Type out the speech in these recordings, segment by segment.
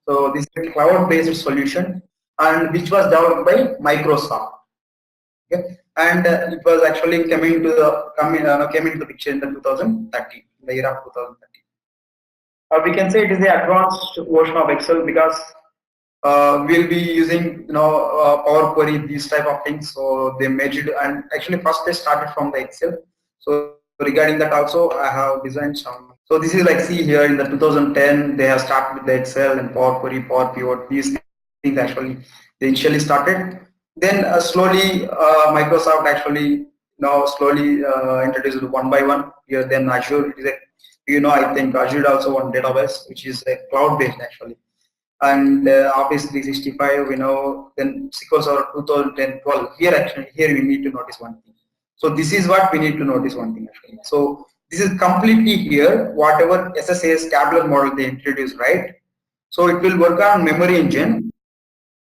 So this is a cloud-based solution, and which was developed by Microsoft. Okay, and it was actually came into the picture in the 2013, the year of 2013. We can say it is the advanced version of Excel because we'll be using Power Query, these type of things. So they merged, and actually first they started from the Excel. So regarding that also I have designed some. So this is like, see here, in the 2010 they have started with the Excel and Power Query, Power Pivot, these things actually they initially started. Then slowly Microsoft actually now slowly introduced one by one. Here then Azure, it is a, I think Azure also one database which is a cloud based actually, and Office 365, then SQL Server 2010 12. Here actually, here we need to notice one thing. So this is what we need to notice one thing actually. So this is completely here whatever SSAS tabular model they introduced, right? So it will work on memory engine.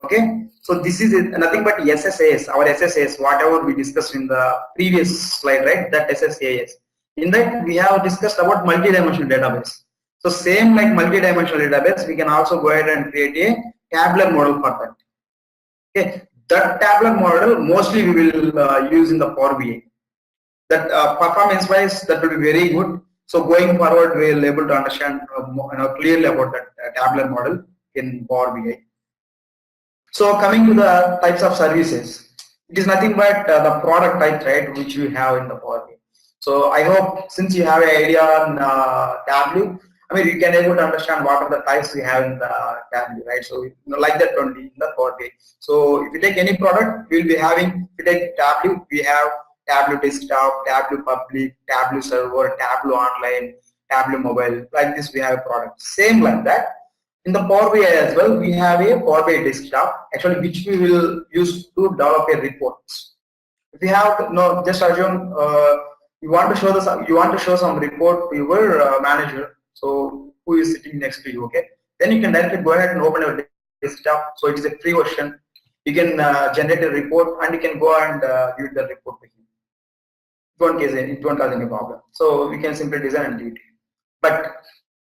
Okay, so this is nothing but SSAS, our SSAS, whatever we discussed in the previous slide, right? That SSAS. In that we have discussed about multi-dimensional database. So same like multi-dimensional database, we can also go ahead and create a tabular model for that. Okay, that tabular model mostly we will use in the Power BI. That performance wise, that will be very good. So going forward, we will able to understand clearly about that tabular model in Power BI. So coming to the types of services, it is nothing but the product type, right, which we have in the Power BI. So I hope since you have an idea on Tableau, I mean, you can able to understand what are the types we have in the Tableau, right? So like that only in the Power BI. So if you take any product, we will be having. If you take Tableau, we have Tableau Desktop, Tableau Public, Tableau Server, Tableau Online, Tableau Mobile. Like this, we have products. Same like that. In the Power BI as well, we have a Power BI desktop, actually, which we will use to develop a reports. If you have no, just assume you want to show some report to your manager, so who is sitting next to you, okay? Then you can directly go ahead and open your desktop. So it is a free version. You can generate a report and you can go and give the report to him. It won't cause any problem. So we can simply design and give it. But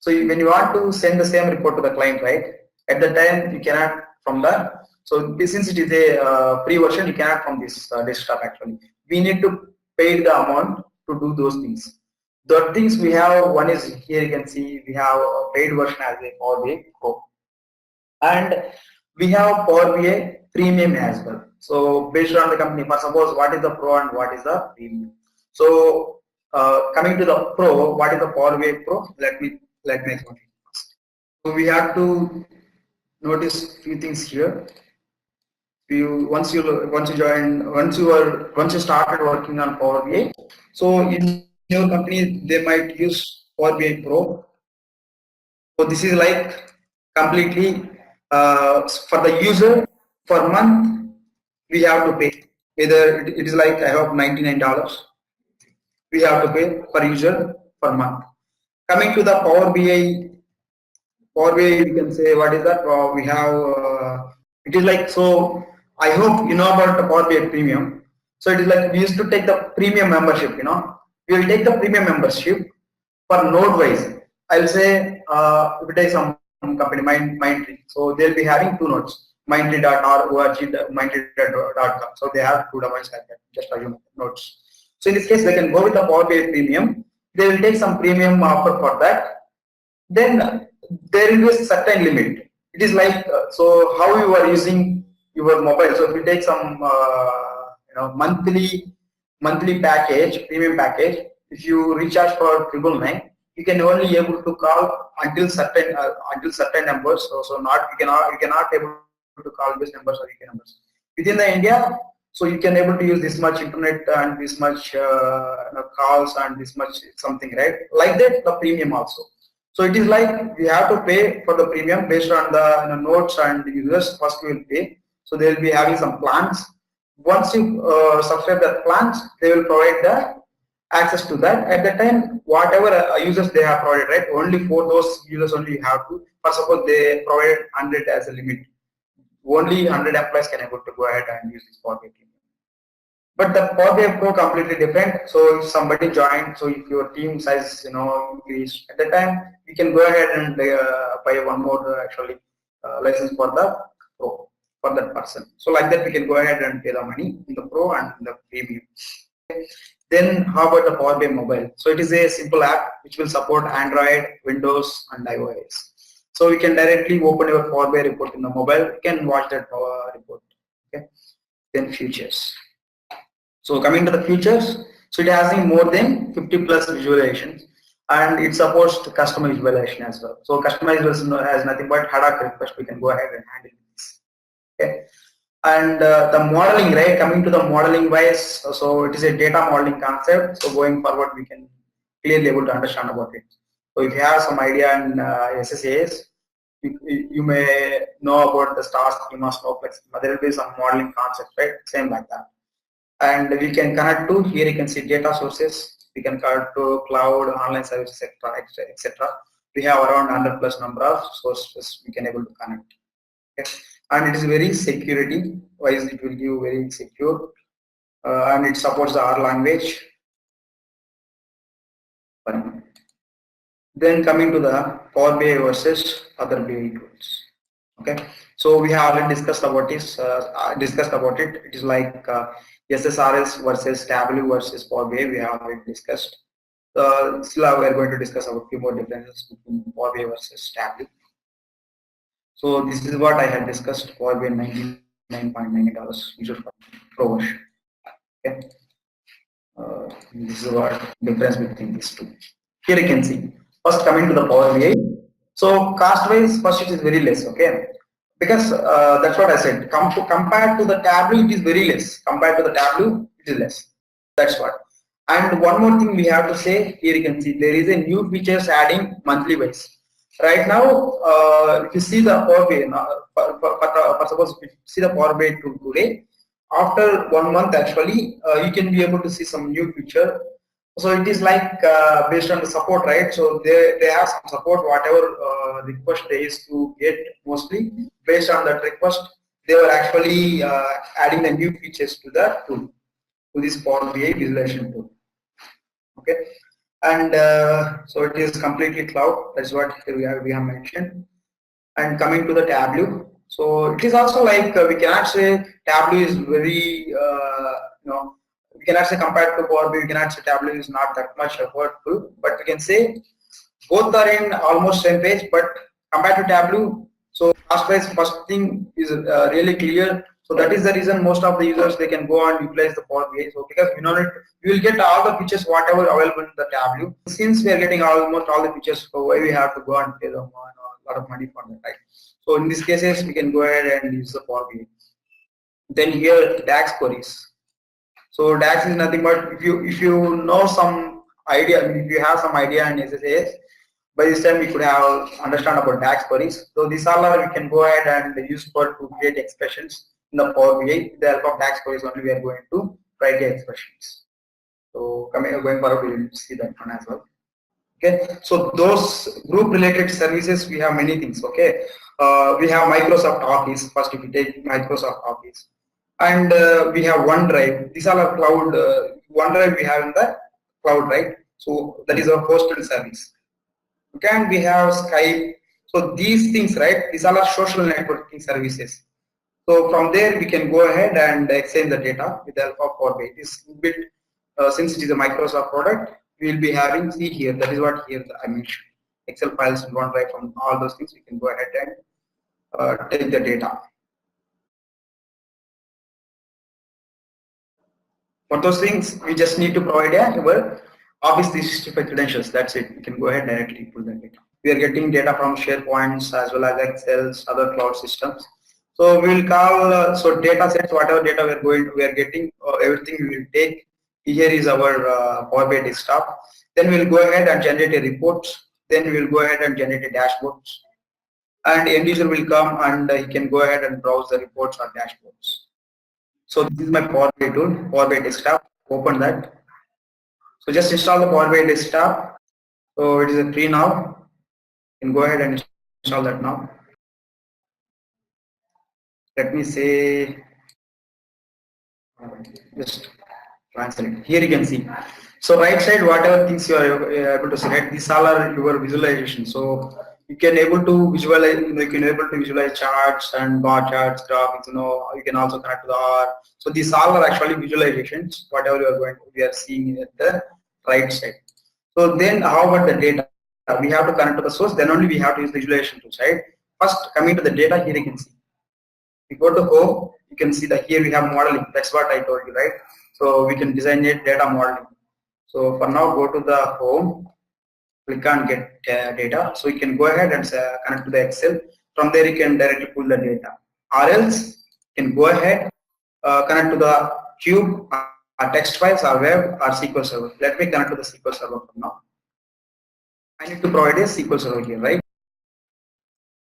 so when you want to send the same report to the client, right? At the time you cannot from that. So since it is a free version, you cannot from this desktop actually. We need to pay the amount to do those things. The things we have, one is here you can see we have a paid version as a Power BI Pro, and we have Power BI Premium as well. So based on the company, for suppose what is the Pro and what is the Premium. So coming to the Pro, what is the Power BI Pro? Let me explain. So we have to notice few things here. Once you started working on Power BI, so in your company they might use Power BI Pro. So this is like completely for the user for month we have to pay. Either it is like I have $99 we have to pay per user per month. Coming to the Power BI, you can say what is that? We have it is like, so I hope you know about the Power BI Premium. So it is like we used to take the premium membership. We will take the premium membership for node wise. I'll say if it is some company Mindtree, so they'll be having two nodes, mindtree.org, mindtree.com. So they have two domains like that, just assume nodes. So in this case, they can go with the Power BI Premium. They will take some premium offer for that. Then there will be a certain limit. It is like so how you are using your mobile. So if you take some monthly package, premium package, if you recharge for 999, you can only able to call until certain numbers. So you cannot able to call these numbers or UK numbers within the India. So you can able to use this much internet and this much calls and this much something, right? Like that, the premium also. So it is like we have to pay for the premium based on the nodes and users. First we will pay. So they will be having some plans. Once you subscribe that plans, they will provide the access to that. At the time, whatever users they have provided, right? Only for those users only you have to. For suppose they provide 100 as a limit. Only 100 employees can able to go ahead and use this Power BI Premium. But the Power BI Pro completely different. So if somebody joined, so if your team size increased, at the time you can go ahead and buy one more actually license for the pro for that person. So like that we can go ahead and pay the money in the pro and in the premium. Then how about the Power BI mobile? So it is a simple app which will support Android, Windows and iOS. So we can directly open your Power BI report in the mobile. You can watch that report. Okay. Then features. So coming to the features, so it has more than 50 plus visualizations and it supports the customer visualization as well. So customization has nothing but Haddock request. We can go ahead and handle this. Okay. And the modeling, right, coming to the modeling wise, so it is a data modeling concept. So going forward, we can clearly able to understand about it. So if you have some idea in SSAS, you may know about the star schema, snowflakes. There will be some modeling concept, right? Same like that. And we can connect to, here you can see data sources. We can connect to cloud, online services, etc. We have around 100 plus number of sources we can able to connect. Okay. And it is very security wise, it will give very secure and it supports the R language. Then coming to the Power BI versus other BI tools. Okay, so we have already discussed about this. It is like SSRS versus Tableau versus Power BI. We have already discussed. Still, we are going to discuss about a few more differences between Power BI versus Tableau. So this is what I had discussed for the $99.90 user pro version. Okay. This is what difference between these two. Here you can see. First coming to the Power BI. So cost wise, first it is very less. Okay. Because that's what I said. Compared to the Tableau, it is very less. Compared to the Tableau, it is less. That's what. And one more thing we have to say, here you can see there is a new features adding monthly wise. Right now, if you see the Power BI, for suppose if you see the Power BI tool today, after 1 month actually, you can be able to see some new feature. So it is like based on the support, right? So they have some support, whatever request they used to get mostly based on that request, they were actually adding the new features to the tool, to this Power BI visualization tool. Okay. And so it is completely cloud. That's what we have mentioned. And coming to the Tableau, so it is also like we cannot say Tableau is very we cannot say compared to Power BI, we cannot say Tableau is not that much effortful, but we can say both are in almost same page. But compared to Tableau, so cost wise, first thing is really clear. So that is the reason most of the users they can go and utilize the Power BI. So because we know it, we will get all the features whatever available in the Tableau. Since we are getting almost all the features, so why we have to go and pay them a lot of money for that, right? So in these cases, we can go ahead and use the Power BI. Then here DAX queries. So DAX is nothing but if you know some idea, I mean, if you have some idea in SSAS, by this time we could have understand about DAX queries. So these all are we can go ahead and use for to create expressions in the Power BI. The help of DAX queries only we are going to write the expressions. So going forward we will see that one as well. Okay, so those group related services we have many things. Okay, we have Microsoft Office. First, if you take Microsoft Office, and we have OneDrive. These are our cloud. OneDrive we have in the cloud, right? So that is our hosted service. Okay, and we have Skype. So these things, right? These are our social networking services. So from there we can go ahead and exchange the data with the help of Power BI. This bit, since it is a Microsoft product, we will be having, see here, that is what here I mentioned. Excel files and OneDrive, from all those things we can go ahead and take the data. For those things, we just need to provide your Office 365 credentials. That's it. You can go ahead directly pull the data. We are getting data from SharePoints as well as Excels, other cloud systems. So we will call so data sets, whatever data we are getting, everything we will take. Here is our Power BI desktop. Then we will go ahead and generate a report. Then we will go ahead and generate a dashboard. And end user will come and he can go ahead and browse the reports or dashboards. So this is my Power BI tool, Power BI desktop. Open that. So just install the Power BI desktop. So it is free now. You can go ahead and install that now. Let me say, just translate. Here you can see. So right side, whatever things you are able to select, these all are your visualization. So you can able to visualize, you can able to visualize charts and bar charts, graphics, you can also connect to the R. So these all are actually visualizations, whatever we are seeing at the right side. So then how about the data? We have to connect to the source, then only we have to use the visualization tools, right? First, coming to the data, here you can see. You go to home, you can see that here we have modeling. That's what I told you, right? So we can design a data modeling. So for now, go to the home, click on get data. So you can go ahead and connect to the Excel. From there, you can directly pull the data. Or else, you can go ahead, connect to the Cube, text files, or web, or SQL Server. Let me connect to the SQL Server for now. I need to provide a SQL Server here, right?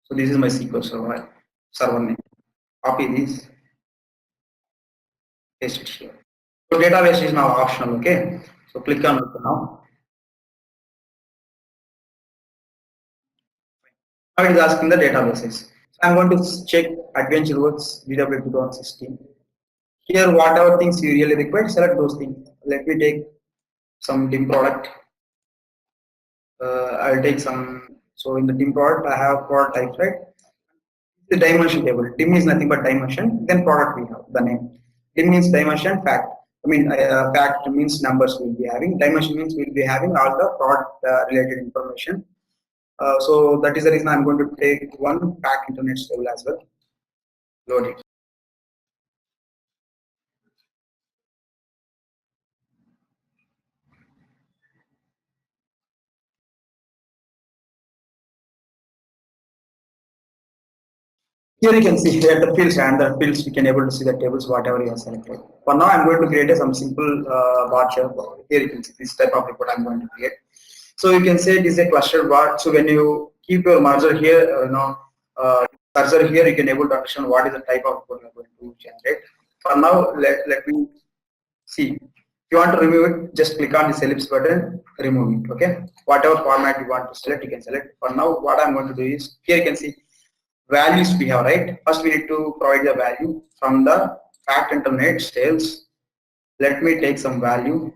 So this is my SQL server name. Copy this, paste it here. So database is now optional, okay? So click on open now. Now it is asking the databases. So I'm going to check AdventureWorks DW 2016. Here, whatever things you really require, select those things. Let me take some dim product. I'll take some. So in the dim product, I have product types, right? The dimension table. Dim is nothing but dimension. Then product we have the name. Dim means dimension. Fact. Fact means numbers we'll be having. Dimension means we'll be having all the product related information. So that is the reason I'm going to take one fact internet table as well. Load it. Here you can see here the fields and the fields we can able to see the tables whatever you have selected. For now I'm going to create some simple bar chart. Here you can see this type of report I'm going to create. So you can say it is a clustered bar. So when you keep your cursor here, cursor here, you can able to understand what is the type of report you are going to generate. For now, let me see. If you want to remove it, just click on this ellipse button, remove it. Okay. Whatever format you want to select, you can select. For now, what I'm going to do is here you can see values we have, right? First we need to provide the value from the fact internet sales. Let me take some value.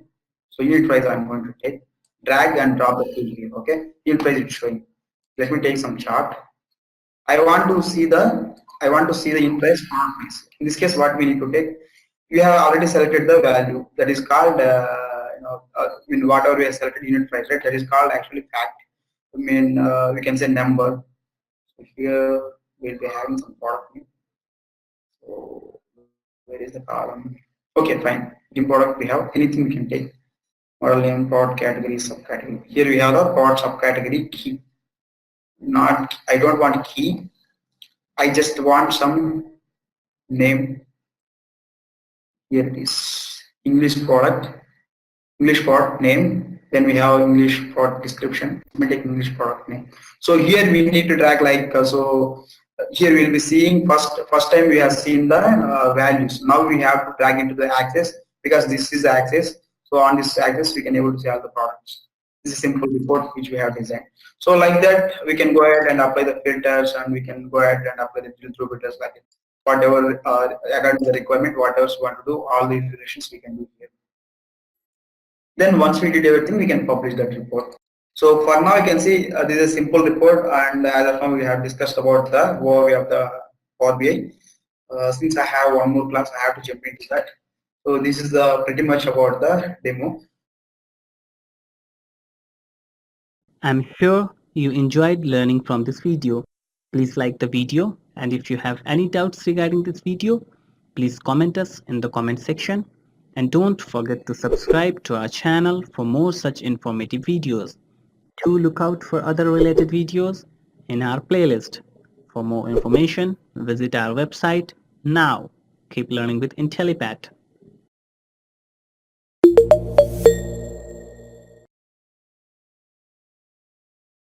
So unit price I'm going to take, drag and drop the field here. Okay, unit price is showing. Let me take some chart. I want to see the unit price. In this case, what we need to take, we have already selected the value that is called in whatever we have selected unit price, right? That is called actually fact. We can say number. So here we'll be having some product name. So where is the column? Okay, fine. In product we have anything we can take. Model name, product category, subcategory. Here we have the product subcategory key. I don't want key. I just want some name. Here it is. English product name. Then we have English product description. Let me take English product name. So here we need to drag here we'll be seeing first time we have seen the values. Now we have to drag into the axis because this is the axis. So on this axis we can able to see all the products. This is a simple report which we have designed. So like that we can go ahead and apply the filters, and we can go ahead and apply the drill through filters like it. Whatever according to the requirement, whatever we want to do, all the iterations we can do here. Then once we did everything, we can publish that report. So for now, you can see this is a simple report, and as of now, we have discussed about the overview of the Power BI. Since I have one more class, I have to jump into that. So this is pretty much about the demo. I'm sure you enjoyed learning from this video. Please like the video, and if you have any doubts regarding this video, please comment us in the comment section, and don't forget to subscribe to our channel for more such informative videos. Do look out for other related videos in our playlist. For more information, visit our website now. Keep learning with IntelliPat.